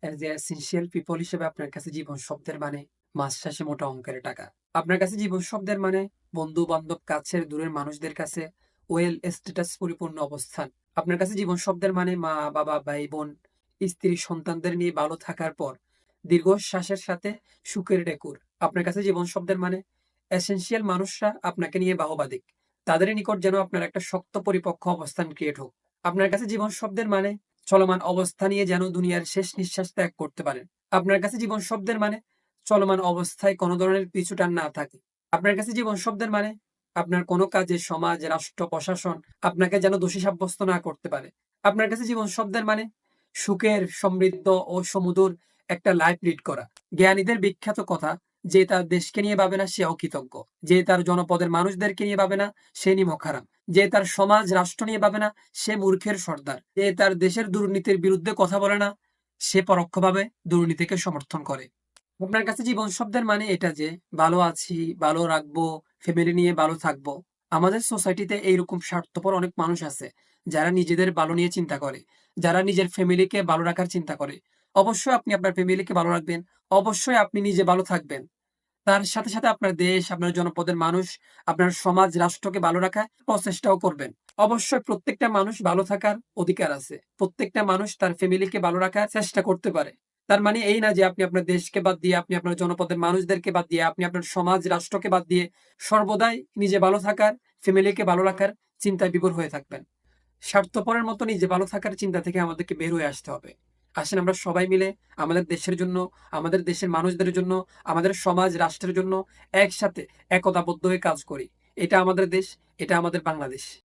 As a essential people হিসেবে আপনার কাছে জীবন শব্দের মানে মাস শেষে মোটা অঙ্কের টাকা। আপনার কাছে জীবন শব্দের মানে বন্ধু-বান্ধব, কাছের দূরের মানুষদের কাছে ওয়েল স্ট্যাটাস পরিপূর্ণ অবস্থান। আপনার কাছে জীবন শব্দের মানে মা-বাবা, ভাই-বোন, স্ত্রী, সন্তানদের নিয়ে ভালো থাকার পর দীর্ঘশ্বাসের সাথে সুখের ডেকুর। আপনার কাছে জীবন শব্দের মানে এসেনশিয়াল মানুষরা আপনাকে নিয়ে বাহবা দিক। তাদের নিকট যেন আপনার একটা শক্ত পরিপক্ক অবস্থান ক্রিয়েট হোক। আপনার কাছে জীবন শব্দের মানে চলমান অবস্থা নিয়ে যেন দুনিয়ার শেষ নিঃশ্বাস ত্যাগ করতে পারেন। আপনার কাছে জীবন শব্দের মানে চলমান অবস্থায় কোনো ধরনের পিছুটান না থাকে। আপনার কাছে জীবন শব্দের মানে আপনার কোনো কাজে সমাজ, রাষ্ট্র, প্রশাসন আপনাকে যেন দোষী সাব্যস্ত না করতে পারে। আপনার কাছে জীবন শব্দের মানে সুখের, সমৃদ্ধ ও সুমধুর একটা লাইফ লিড করা। জ্ঞানীদের বিখ্যাত কথা, যে তার দেশকে নিয়ে ভাবে না সে অকৃতজ্ঞ। যে তার জনপদের মানুষদেরকে নিয়ে ভাবে না সে নিমকহারাম। যে তার সমাজ, রাষ্ট্র নিয়ে ভাবে না সে মূর্খের সর্দার। যে তার দেশের দুর্নীতির বিরুদ্ধে কথা বলে না সে পরোক্ষভাবে দুর্নীতিকে সমর্থন করে। আপনার কাছে জীবন শব্দের মানে এটা যে ভালো আছি, ভালো রাখবো, ফ্যামিলি নিয়ে ভালো থাকবো। আমাদের সোসাইটিতে এইরকম স্বার্থপর অনেক মানুষ আছে যারা নিজেদের ভালো নিয়ে চিন্তা করে, যারা নিজের ফ্যামিলিকে ভালো রাখার চিন্তা করে। অবশ্যই আপনি আপনার ফ্যামিলিকে ভালো রাখবেন, অবশ্যই আপনি নিজে ভালো থাকবেন। তার সাথে, সাথে আপনার দেশ, আপনার জনপদের মানুষ, আপনার সমাজ, রাষ্ট্রকে ভালো রাখার প্রচেষ্টাও করবেন। অবশ্যই প্রত্যেকটা মানুষ ভালো থাকার অধিকার আছে। প্রত্যেকটা মানুষ তার ফ্যামিলিকে ভালো রাখার চেষ্টা করতে পারে। তার মানে এই না যে আপনি আপনার দেশকে বাদ দিয়ে, আপনি আপনার জনপদের মানুষদেরকে বাদ দিয়ে, আপনি আপনার সমাজ, রাষ্ট্রকে বাদ দিয়ে সর্বদাই নিজে ভালো থাকার, ফ্যামিলিকে ভালো রাখার চিন্তায় বিভোর হয়ে থাকবেন। স্বার্থপরের মতো নিজে ভালো থাকার চিন্তা থেকে আমাদেরকে বের হয়ে আসতে হবে। আসেন আমরা সবাই মিলে আমাদের দেশের জন্য, আমাদের দেশের মানুষদের জন্য, আমাদের সমাজ, রাষ্ট্রের জন্য একসাথে একতাবদ্ধ হয়ে কাজ করি। এটা আমাদের দেশ, এটা আমাদের বাংলাদেশ।